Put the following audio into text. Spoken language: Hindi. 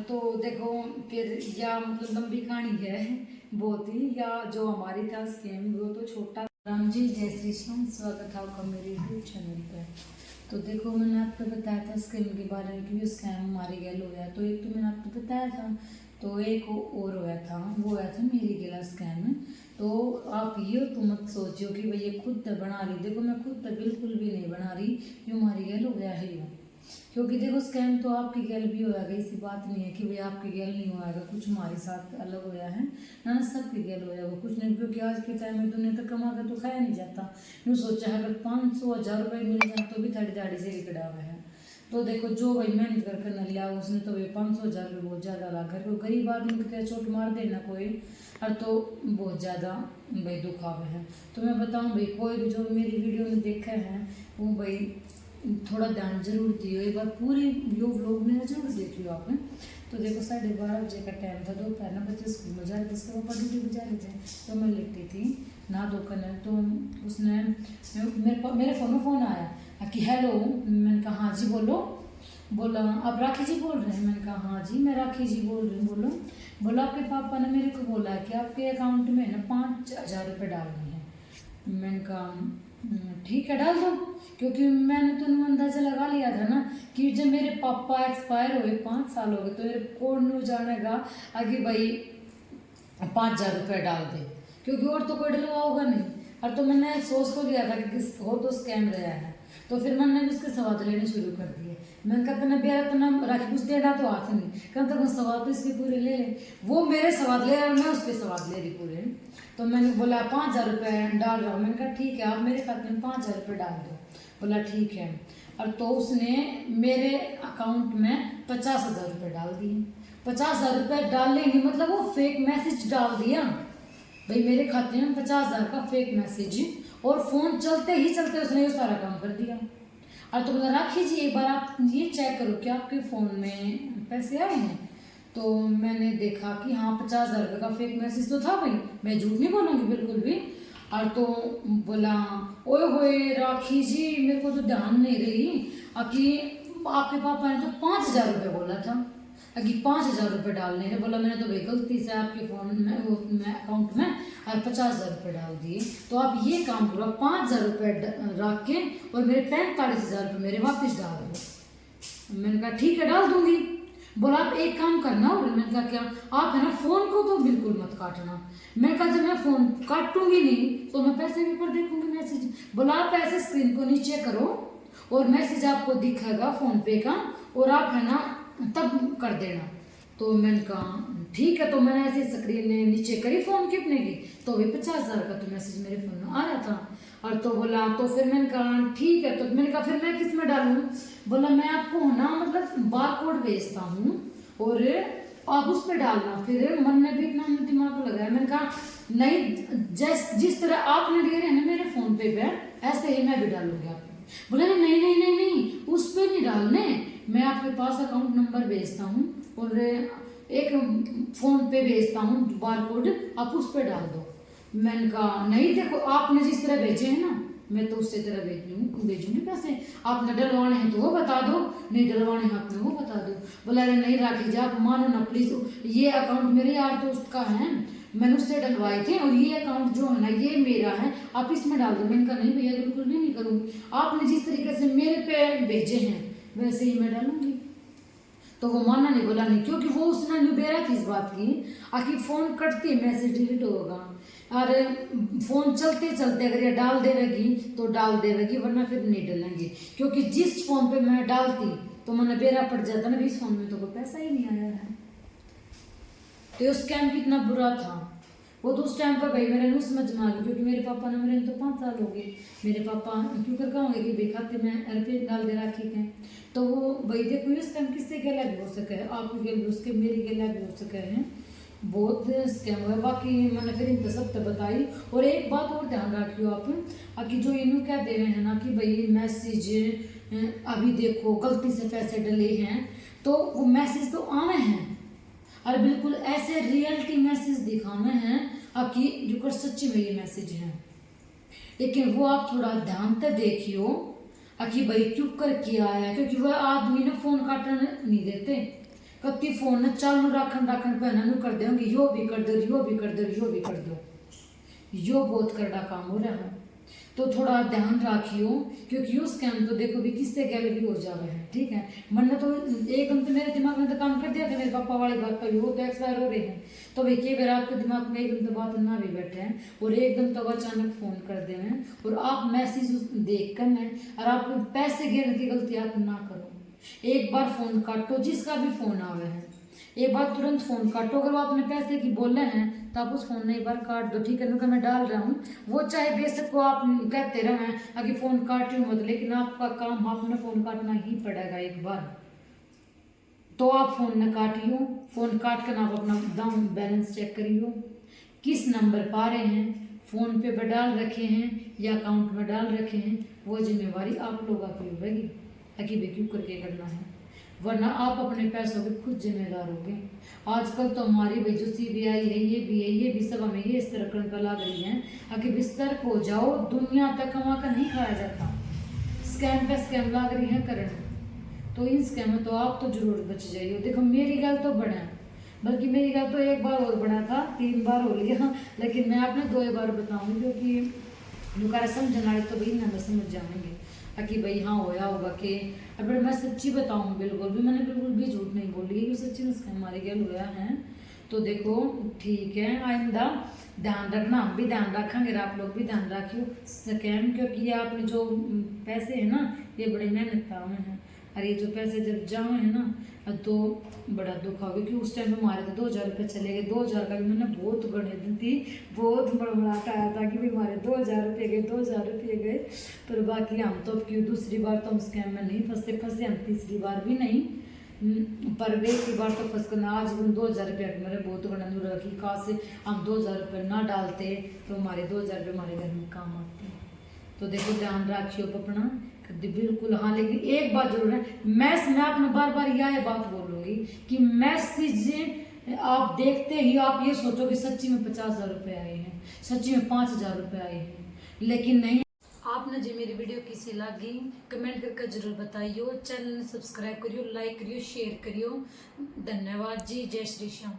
तो देखो फिर या मतलब लंबी कहानी है बहुत ही, या जो हमारी था स्कैम वो तो छोटा। राम जी जय श्री श्याम, स्वागत है आपका मेरे यूट्यूब चैनल पर। तो देखो मैंने आपको बताया था स्कैम के बारे में कि वो स्कैम हमारे गैल हो गया। तो एक तो मैंने आपको बताया था, तो एक और होया था, वो होया था मेरी गला स्कैम। तो आप ये तो मत सोचियो कि भाई ये खुद तो बना रही, देखो मैं खुद तो बिल्कुल भी नहीं बना रही, जो हमारी गैल हो गया है वो। क्योंकि देखो स्कैम तो आपकी गैल भी होगा, ऐसी बात नहीं है कि भाई आपकी गैल नहीं होगा, कुछ हमारे साथ अलग होया है ना, सबकी गैल हो जाएगा कुछ नहीं। क्योंकि आज के टाइम में दुनिया तक कमा कर तो खाया नहीं जाता। यूँ सोचा है अगर 500-1000 रुपये मिल जाए तो भी थड़ी दाड़ी से लिकड़ा हुआ है। तो देखो जो भाई मेहनत कर कर न लिया उसने तो भाई 500-1000 रुपये बहुत ज़्यादा ला घर को गरीब आदमी को चोट मार देना कोई और तो बहुत ज़्यादा भाई दुखावे है। तो मैं बताऊँ भाई कोई भी जो मेरी वीडियो में देखा है वो भाई थोड़ा ध्यान जरूर दियो, एक बार पूरी यो व्लॉग में जरूर देख लियो आपने। तो देखो 12:30 बजे का टाइम था, दोपहर ना बच्चे स्कूल में जा रहे थे, इसके पापा ड्यूटी पर जा रहे थे। तो मैं लेटी थी ना धोकर, तो उसने मेरे फ़ोन आया कि हेलो। मैंने कहा हाँ जी बोलो। बोला आप राखी जी बोल रहे हैं? मैंने कहा हाँ जी मैं राखी जी बोल रही हूँ। बोलो। बोला आपके पापा ने मेरे को बोला है कि आपके अकाउंट में ना 5000 रुपये डालनी है। मैंने कहा ठीक है डाल दो, क्योंकि मैंने तो अंदाजा लगा लिया था ना कि जब मेरे पापा एक्सपायर हुए 5 साल हो गए तो मेरे कौन नहीं जानेगा आगे भाई 5000 रुपये डाल दे, क्योंकि और तो कोई डलवा होगा नहीं। और तो मैंने सोच तो लिया था कि किस हो तो स्कैम रहा है। तो फिर मैंने भी उसके सवाल लेने शुरू कर दिए। मैंने कहा ना बेरा तो ना राखी कुछ देना तो हाथ नहीं, कम से कम सवाल तो इसके पूरे ले ले। वो मेरे सवाल ले और मैं उसके सवाल ले रही पूरे। तो मैंने बोला 5000 रुपये डाल रहा हूँ। मैंने कहा ठीक है आप मेरे खाते में 5000 रुपये डाल दो। बोला ठीक है। और तो उसने मेरे अकाउंट में 50,000 रुपये डाल दिए। 50,000 रुपये डालने नहीं मतलब वो फेक मैसेज डाल दिया भाई मेरे खाते में 50,000 का फेक मैसेज, और फ़ोन चलते ही चलते उसने ये सारा काम कर दिया। और तो बोला राखी जी एक बार आप ये चेक करो कि आपके फ़ोन में पैसे आए हैं। तो मैंने देखा कि हाँ 50,000 रुपये का फेक मैसेज तो था भाई, मैं झूठ नहीं बोलूँगी बिल्कुल भी। और तो बोला ओए होए राखी जी मेरे को तो ध्यान नहीं रही कि आपके पापा ने तो 5,000 रुपये बोला था कि 5,000 रुपये डालने हैं। बोला मैंने तो भाई गलती से आपके फ़ोन में वो मैं अकाउंट में और 50,000 रुपये डाल दिए। तो आप ये काम करो 5,000 रुपये रख के और मेरे 45,000 रुपये मेरे वापस डाल दो। मैंने कहा ठीक है डाल दूंगी। बोला आप एक काम करना। और मैंने कहा क्या? आप है ना फ़ोन को तो बिल्कुल मत काटना। मैंने कहा जब मैं फ़ोन काटूंगी नहीं तो मैं पैसे भी पर देखूंगी मैसेज। बोला आप ऐसे स्क्रीन को नीचे करो और मैसेज आपको दिखेगा फ़ोन पे का, और आप है ना तब कर देना। तो मैंने कहा ठीक है। तो मैंने ऐसे स्क्रीन नीचे करी फ़ोन की अपने की, तो भी 50,000 का तो मैसेज मेरे फ़ोन में आ रहा था। और तो बोला तो फिर मैंने कहा ठीक है। तो मैंने कहा फिर मैं किस में डालूँ? बोला मैं आपको ना मतलब बार कोड भेजता हूँ और आप उस पर डालना। फिर मन ने भी इतना दिमाग लगाया। मैंने कहा नहीं जिस तरह आपने दिए है ना मेरे फ़ोन पे ऐसे ही मैं भी डालूंगी आपको। बोला नहीं नहीं नहीं नहीं उस पर नहीं डालने, मैं आपके पास अकाउंट नंबर भेजता हूँ और एक फ़ोन पे भेजता हूँ बार कोड, आप उस पर डाल दो। मैंने कहा नहीं देखो आपने जिस तरह भेजे हैं ना मैं तो उससे तरह भेजूंगी पैसे। आपने डलवाने हैं तो वो बता दो, नहीं डलवाने हैं आपने वो बता दो। बोला अरे नहीं राखी जी आप मानो ना प्लीज़, ये अकाउंट मेरे यार दोस्त का है, मैंने उससे डलवाए थे और ये अकाउंट जो है ना ये मेरा है, आप इसमें डाल दो। मैंने कहा नहीं भैया बिल्कुल भी नहीं करूँगी, आपने जिस तरीके से मेरे पे भेजे हैं वैसे ही मैं डालूंगी। तो वो माना नहीं, बोला नहीं, क्योंकि वो उसने निबेरा थी इस बात की आखिर फ़ोन कटती मैसेज डिलीट होगा। अरे फ़ोन चलते चलते अगर ये डाल देवेगी तो डाल देवेगी, वरना फिर नहीं डलेंगे। क्योंकि जिस फ़ोन पे मैं डालती तो मैंने बेरा पड़ जाता ना, इस फ़ोन में तो कोई पैसा ही नहीं आया है। तो उस स्कैम कितना बुरा था वो। तो उस टाइम पर भाई मेरे न्यूज़ समझ में आ गई, क्योंकि मेरे पापा ने मेरे तो 5 साल हो गए। मेरे पापा क्यों कर कहोगे कि भाई खाते में रुपये डाल दे राखी थे। तो वो भाई देखो इस टाइम किससे गला भी हो सके है, आपकी गल भी उसके मेरी गला भी हो सके हैं, बहुत स्कैम हुआ। बाकी मैंने फिर इन सब तो बताई। और एक बात और ध्यान रखियो आप कि जो इन्हों कह दे रहे हैं ना कि भाई मैसेज अभी देखो गलती से पैसे डले हैं, तो वो मैसेज तो आने हैं और बिल्कुल ऐसे रियलिटी मैसेज दिखाने हैं कि जो कर सच्ची में ये मैसेज है। लेकिन वो आप थोड़ा ध्यान से देखियो कि भाई चुप कर किया आया, क्योंकि वह आदमी ने फ़ोन काटने नहीं देते। कति फोन न चालू राखन राखन पे ना कर देंगे, यो भी कर दो, यो भी कर दो, यो भी कर दो, यो बहुत करड़ा काम हो रहा है। तो थोड़ा ध्यान रखियो, क्योंकि उस स्कैम तो देखो भी किससे गैल भी हो जावे है, ठीक है। वरना तो एकदम तो मेरे दिमाग में तो काम कर दिया था मेरे पापा वाली बात पर, वो तो एक्सपायर हो रहे हैं, तो भाई कई बार आपके दिमाग में एकदम तो बात ना भी बैठे हैं और एकदम तो अचानक फोन कर दे हैं और आप मैसेज देख कर हैं और आप पैसे गिरने की गलती आप ना करो। एक बार फोन काटो, जिसका भी फोन आवे है एक बार तुरंत फोन काटो। अगर वो आपने पैसे की बोले हैं तो आप उस फोन में एक बार काट दो, ठीक है। क्योंकि मैं डाल रहा हूँ, वो चाहे बेशक को आप कहते रहे आगे फोन काट रही मत, लेकिन आपका काम आपने फोन काटना ही पड़ेगा एक बार। तो आप फोन न काटियो, फोन काट कर आप अपना दाम बैलेंस चेक करियो, किस नंबर पा रहे हैं, फोन पे पर डाल रखे हैं या अकाउंट में डाल रखे हैं, वो जिम्मेवारी आप लोगों की होगी ताकि बेक्यू करके करना है, वरना आप अपने पैसों के खुद जिम्मेदार होंगे। आजकल तो हमारी भाई जो CBI है, ये भी है, ये भी सब हमें ये इस तरह करने पर लग रही है आगे बिस्तर को जाओ, दुनिया तक कमा कर नहीं खाया जाता, स्कैम पे स्कैम लग रही है करंट। तो इन स्कैम में तो आप तो जरूर बच जाइए। देखो मेरी गल तो बना, बल्कि मेरी गल तो एक बार और बना था, 3 बार हो लिया, लेकिन मैं आपने 2 बार बताऊंगी क्योंकि लुकारा समझने वाले तो भाई ना समझ जाएंगे कि भाई हाँ होया होगा कि अगर मैं सच्ची बताऊँ, बिल्कुल भी मैंने बिल्कुल भी झूठ नहीं बोली कि सच्ची में स्कैम हमारे गल हुआ है। तो देखो ठीक है, आइंदा ध्यान रखना, हम भी ध्यान रखेंगे, आप लोग भी ध्यान रखियो स्कैम, क्योंकि ये आपने जो पैसे है ना ये बड़ी मेहनत का हैं, और ये जो पैसे जब जाए हैं ना तो बड़ा दुख होगा, क्योंकि उस टाइम हमारे तो 2000 रुपये चले गए। 2000 का भी मैंने बहुत गणित थी, बहुत बड़बड़ाहट आया था कि भाई हमारे 2000 रुपये गए, 2000 रुपये गए। पर बाकी हम तो क्यों दूसरी बार तो हम स्कैम में नहीं फंसे हम तीसरी बार भी नहीं, पर एक ही बार तो फंस कर आज 2000 रुपये मेरे बहुत गणन रखी, कहाँ से हम 2000 रुपये ना डालते तो हमारे 2000 रुपये हमारे घर में काम आते। तो देखो ध्यान रखियो अपना बिल्कुल। हाँ लेकिन एक बात जरूर है, मैं आपने बार बार यह बात बोलूंगी कि मैसेज आप देखते ही आप ये सोचो कि सच्ची में 50,000 रुपये आए हैं, सच्ची में 5,000 रुपये आए हैं, लेकिन नहीं। आपने जो मेरी वीडियो किसी लगी कमेंट करके जरूर बताइयो, चैनल सब्सक्राइब करियो, लाइक करियो, शेयर करियो। धन्यवाद जी, जय श्री श्याम।